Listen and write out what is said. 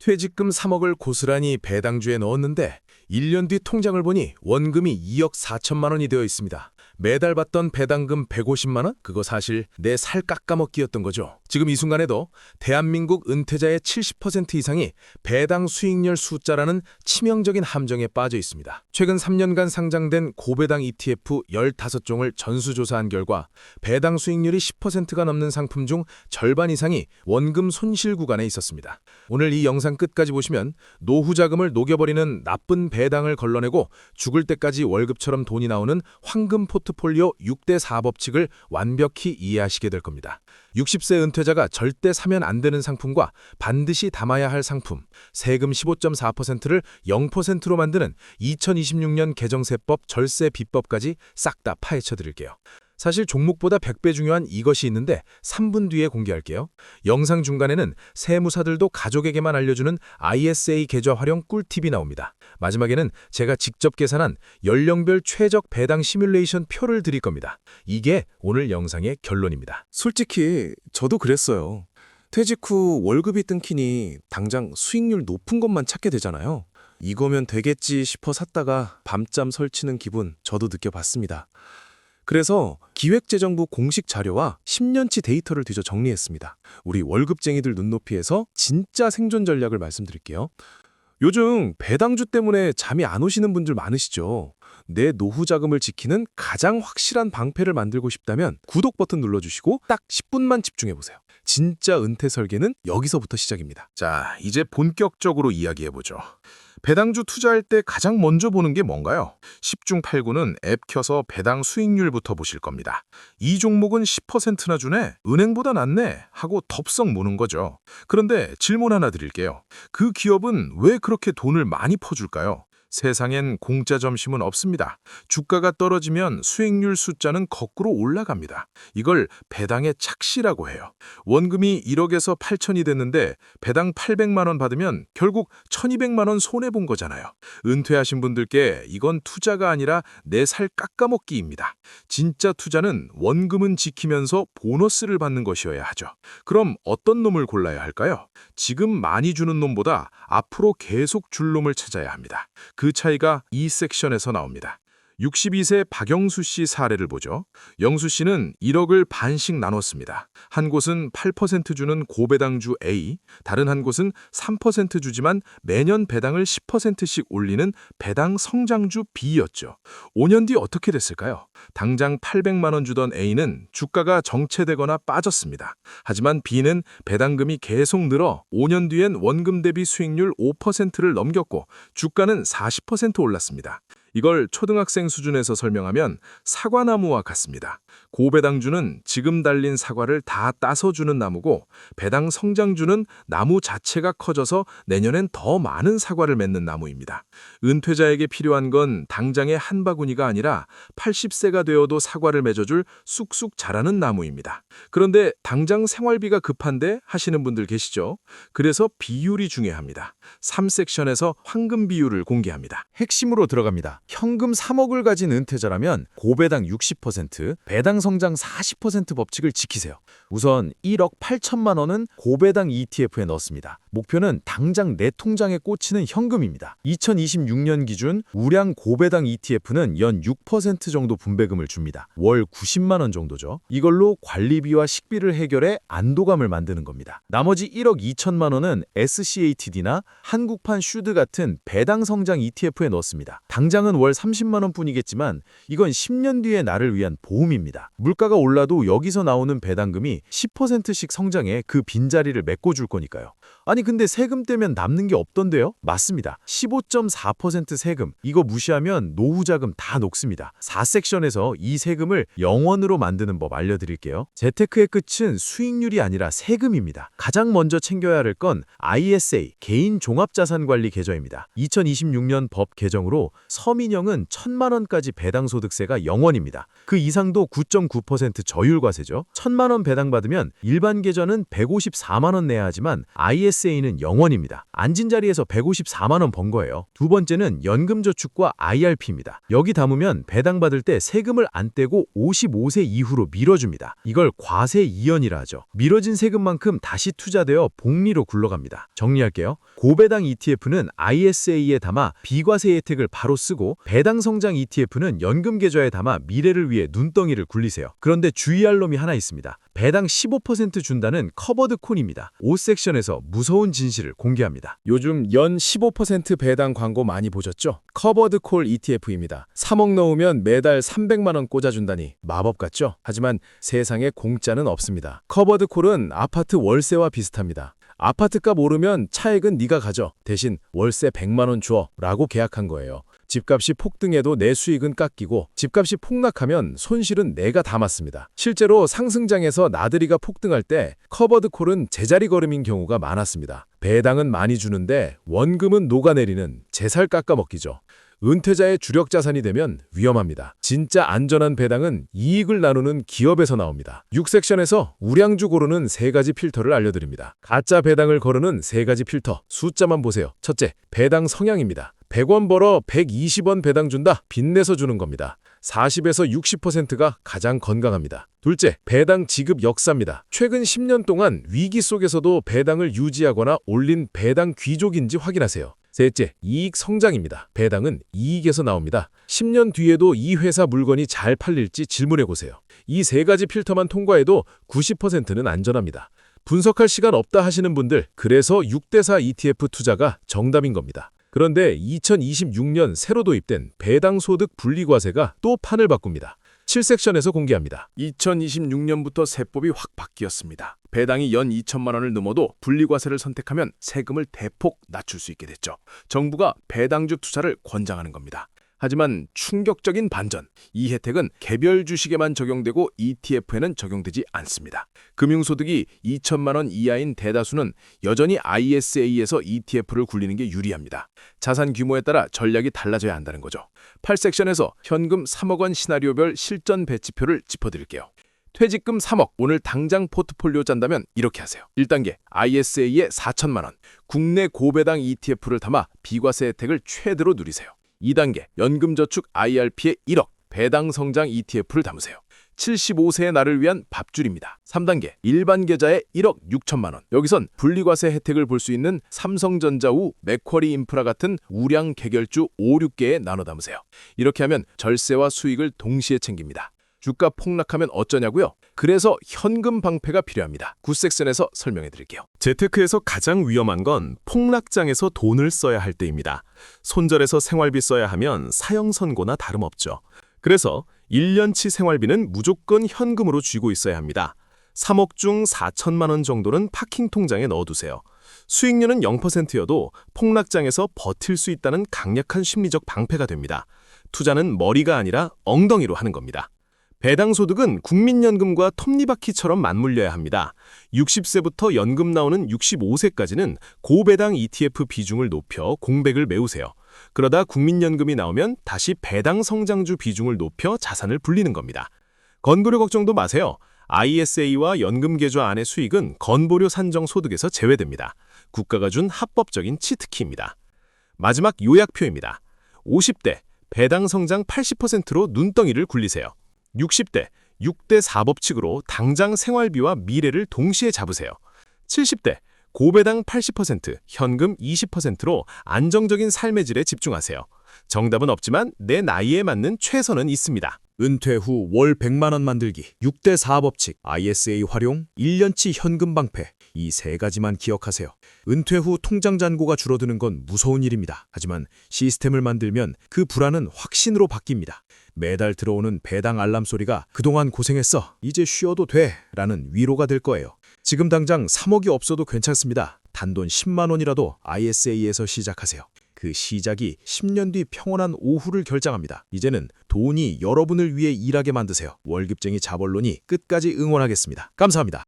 퇴직금 3억을 고스란히 배당주에 넣었는데 1년 뒤 통장을 보니 원금이 2억 4천만 원이 되어 있습니다. 매달 받던 배당금 150만 원? 그거 사실 내 살 깎아먹기였던 거죠. 지금 이 순간에도 대한민국 은퇴자의 70% 이상이 배당 수익률 숫자라는 치명적인 함정에 빠져 있습니다. 최근 3년간 상장된 고배당 ETF 15종을 전수조사한 결과 배당 수익률이 10%가 넘는 상품 중 절반 이상이 원금 손실 구간에 있었습니다. 오늘 이 영상 끝까지 보시면 노후 자금을 녹여버리는 나쁜 배당을 걸러내고 죽을 때까지 월급처럼 돈이 나오는 황금 포트폴리오 6대4 법칙을 완벽히 이해하시게 될 겁니다. 60세 은퇴자가 절대 사면 안 되는 상품과 반드시 담아야 할 상품, 세금 15.4%를 0%로 만드는 2026년 개정세법 절세 비법까지 싹 다 파헤쳐 드릴게요. 사실 종목보다 100배 중요한 이것이 있는데 3분 뒤에 공개할게요. 영상 중간에는 세무사들도 가족에게만 알려주는 ISA 계좌 활용 꿀팁이 나옵니다. 마지막에는 제가 직접 계산한 연령별 최적 배당 시뮬레이션 표를 드릴 겁니다. 이게 오늘 영상의 결론입니다. 솔직히 저도 그랬어요. 퇴직 후 월급이 끊기니 당장 수익률 높은 것만 찾게 되잖아요. 이거면 되겠지 싶어 샀다가 밤잠 설치는 기분 저도 느껴봤습니다. 그래서 기획재정부 공식 자료와 10년치 데이터를 뒤져 정리했습니다. 우리 월급쟁이들 눈높이에서 진짜 생존 전략을 말씀드릴게요. 요즘 배당주 때문에 잠이 안 오시는 분들 많으시죠? 내 노후 자금을 지키는 가장 확실한 방패를 만들고 싶다면 구독 버튼 눌러주시고 딱 10분만 집중해보세요. 진짜 은퇴 설계는 여기서부터 시작입니다. 자, 이제 본격적으로 이야기해보죠. 배당주 투자할 때 가장 먼저 보는 게 뭔가요? 10중 8구는 앱 켜서 배당 수익률부터 보실 겁니다. 이 종목은 10%나 주네? 은행보다 낫네? 하고 덥석 무는 거죠. 그런데 질문 하나 드릴게요. 그 기업은 왜 그렇게 돈을 많이 퍼줄까요? 세상엔 공짜 점심은 없습니다. 주가가 떨어지면 수익률 숫자는 거꾸로 올라갑니다. 이걸 배당의 착시라고 해요. 원금이 1억에서 8천이 됐는데 배당 800만 원 받으면 결국 1200만 원 손해본 거잖아요. 은퇴하신 분들께 이건 투자가 아니라 내 살 깎아먹기입니다. 진짜 투자는 원금은 지키면서 보너스를 받는 것이어야 하죠. 그럼 어떤 놈을 골라야 할까요? 지금 많이 주는 놈보다 앞으로 계속 줄 놈을 찾아야 합니다. 그 차이가 이 섹션에서 나옵니다. 62세 박영수 씨 사례를 보죠. 영수 씨는 1억을 반씩 나눴습니다. 한 곳은 8% 주는 고배당주 A, 다른 한 곳은 3% 주지만 매년 배당을 10%씩 올리는 배당 성장주 B였죠. 5년 뒤 어떻게 됐을까요? 당장 800만 원 주던 A는 주가가 정체되거나 빠졌습니다. 하지만 B는 배당금이 계속 늘어 5년 뒤엔 원금 대비 수익률 5%를 넘겼고 주가는 40% 올랐습니다. 이걸 초등학생 수준에서 설명하면 사과나무와 같습니다. 고배당주는 지금 달린 사과를 다 따서 주는 나무고 배당 성장주는 나무 자체가 커져서 내년엔 더 많은 사과를 맺는 나무입니다. 은퇴자에게 필요한 건 당장의 한 바구니가 아니라 80세가 되어도 사과를 맺어줄 쑥쑥 자라는 나무입니다. 그런데 당장 생활비가 급한데 하시는 분들 계시죠? 그래서 비율이 중요합니다. 3섹션에서 황금 비율을 공개합니다. 핵심으로 들어갑니다. 현금 3억을 가진 은퇴자라면 고배당 60%, 배당 성장 40% 법칙을 지키세요. 우선 1억 8천만 원은 고배당 ETF에 넣습니다. 목표는 당장 내 통장에 꽂히는 현금입니다. 2026년 기준 우량 고배당 ETF는 연 6% 정도 분배금을 줍니다. 월 90만 원 정도죠. 이걸로 관리비와 식비를 해결해 안도감을 만드는 겁니다. 나머지 1억 2천만 원은 SCATD나 한국판 슈드 같은 배당 성장 ETF에 넣습니다. 당장은 월 30만 원뿐이겠지만 이건 10년 뒤의 나를 위한 보험입니다. 물가가 올라도 여기서 나오는 배당금이 10%씩 성장해 그 빈자리를 메꿔줄 거니까요. 아니 근데 세금 떼면 남는 게 없던데요? 맞습니다. 15.4% 세금. 이거 무시하면 노후 자금 다 녹습니다. 4섹션에서 이 세금을 영원으로 만드는 법 알려드릴게요. 재테크의 끝은 수익률이 아니라 세금입니다. 가장 먼저 챙겨야 할 건 ISA, 개인 종합자산관리 계좌입니다. 2026년 법 개정으로 서민형은 1,000만 원까지 배당소득세가 0원입니다. 그 이상도 9.9% 저율과세죠. 1,000만 원 배당받으면 일반 계좌는 154만 원 내야 하지만 ISA ISA는 0원입니다. 앉은 자리에서 154만 원 번 거예요. 두 번째는 연금저축과 IRP입니다. 여기 담으면 배당받을 때 세금을 안 떼고 55세 이후로 밀어줍니다. 이걸 과세 이연이라 하죠. 밀어진 세금만큼 다시 투자되어 복리로 굴러갑니다. 정리할게요. 고배당 ETF는 ISA에 담아 비과세 혜택을 바로 쓰고, 배당 성장 ETF는 연금 계좌에 담아 미래를 위해 눈덩이를 굴리세요. 그런데 주의할 놈이 하나 있습니다. 배당 15% 준다는 커버드 콜입니다. 5섹션에서 무서운 진실을 공개합니다. 요즘 연 15% 배당 광고 많이 보셨죠? 커버드 콜 ETF입니다. 3억 넣으면 매달 300만 원 꽂아준다니 마법 같죠? 하지만 세상에 공짜는 없습니다. 커버드 콜은 아파트 월세와 비슷합니다. 아파트값 오르면 차액은 네가 가져. 대신 월세 100만 원 줘. 라고 계약한 거예요. 집값이 폭등해도 내 수익은 깎이고, 집값이 폭락하면 손실은 내가 다 맞습니다. 실제로 상승장에서 나들이가 폭등할 때 커버드 콜은 제자리 걸음인 경우가 많았습니다. 배당은 많이 주는데 원금은 녹아내리는 제살 깎아먹기죠. 은퇴자의 주력 자산이 되면 위험합니다. 진짜 안전한 배당은 이익을 나누는 기업에서 나옵니다. 6섹션에서 우량주 고르는 3가지 필터를 알려드립니다. 가짜 배당을 거르는 3가지 필터, 숫자만 보세요. 첫째, 배당 성향입니다. 100원 벌어 120원 배당 준다? 빚내서 주는 겁니다. 40에서 60%가 가장 건강합니다. 둘째, 배당 지급 역사입니다. 최근 10년 동안 위기 속에서도 배당을 유지하거나 올린 배당 귀족인지 확인하세요. 셋째, 이익 성장입니다. 배당은 이익에서 나옵니다. 10년 뒤에도 이 회사 물건이 잘 팔릴지 질문해보세요. 이 3가지 필터만 통과해도 90%는 안전합니다. 분석할 시간 없다 하시는 분들, 그래서 6대4 ETF 투자가 정답인 겁니다. 그런데 2026년 새로 도입된 배당소득 분리과세가 또 판을 바꿉니다. 7섹션에서 공개합니다. 2026년부터 세법이 확 바뀌었습니다. 배당이 연 2천만 원을 넘어도 분리과세를 선택하면 세금을 대폭 낮출 수 있게 됐죠. 정부가 배당주 투자를 권장하는 겁니다. 하지만 충격적인 반전, 이 혜택은 개별 주식에만 적용되고 ETF에는 적용되지 않습니다. 금융소득이 2천만 원 이하인 대다수는 여전히 ISA에서 ETF를 굴리는 게 유리합니다. 자산 규모에 따라 전략이 달라져야 한다는 거죠. 8섹션에서 현금 3억 원 시나리오별 실전 배치표를 짚어드릴게요. 퇴직금 3억, 오늘 당장 포트폴리오 짠다면 이렇게 하세요. 1단계, ISA에 4천만 원, 국내 고배당 ETF를 담아 비과세 혜택을 최대로 누리세요. 2단계, 연금저축 IRP에 1억, 배당 성장 ETF를 담으세요. 75세의 나를 위한 밥줄입니다. 3단계, 일반 계좌에 1억 6천만 원. 여기선 분리과세 혜택을 볼 수 있는 삼성전자 우 맥쿼리 인프라 같은 우량 개결주 5, 6개에 나눠 담으세요. 이렇게 하면 절세와 수익을 동시에 챙깁니다. 주가 폭락하면 어쩌냐고요? 그래서 현금 방패가 필요합니다. 9섹션에서 설명해 드릴게요. 재테크에서 가장 위험한 건 폭락장에서 돈을 써야 할 때입니다. 손절해서 생활비 써야 하면 사형 선고나 다름없죠. 그래서 1년치 생활비는 무조건 현금으로 쥐고 있어야 합니다. 3억 중 4천만 원 정도는 파킹 통장에 넣어두세요. 수익률은 0%여도 폭락장에서 버틸 수 있다는 강력한 심리적 방패가 됩니다. 투자는 머리가 아니라 엉덩이로 하는 겁니다. 배당소득은 국민연금과 톱니바퀴처럼 맞물려야 합니다. 60세부터 연금 나오는 65세까지는 고배당 ETF 비중을 높여 공백을 메우세요. 그러다 국민연금이 나오면 다시 배당 성장주 비중을 높여 자산을 불리는 겁니다. 건보료 걱정도 마세요. ISA와 연금 계좌 안의 수익은 건보료 산정 소득에서 제외됩니다. 국가가 준 합법적인 치트키입니다. 마지막 요약표입니다. 50대 배당 성장 80%로 눈덩이를 굴리세요. 60대 6대4 법칙으로 당장 생활비와 미래를 동시에 잡으세요. 70대 고배당 80%, 현금 20%로 안정적인 삶의 질에 집중하세요. 정답은 없지만 내 나이에 맞는 최선은 있습니다. 은퇴 후 월 100만 원 만들기, 6대4 법칙, ISA 활용, 1년치 현금 방패, 이 3가지만 기억하세요. 은퇴 후 통장 잔고가 줄어드는 건 무서운 일입니다. 하지만 시스템을 만들면 그 불안은 확신으로 바뀝니다. 매달 들어오는 배당 알람 소리가 그동안 고생했어, 이제 쉬어도 돼 라는 위로가 될 거예요. 지금 당장 3억이 없어도 괜찮습니다. 단돈 10만 원이라도 ISA에서 시작하세요. 그 시작이 10년 뒤 평온한 오후를 결정합니다. 이제는 돈이 여러분을 위해 일하게 만드세요. 월급쟁이 자벌론이 끝까지 응원하겠습니다. 감사합니다.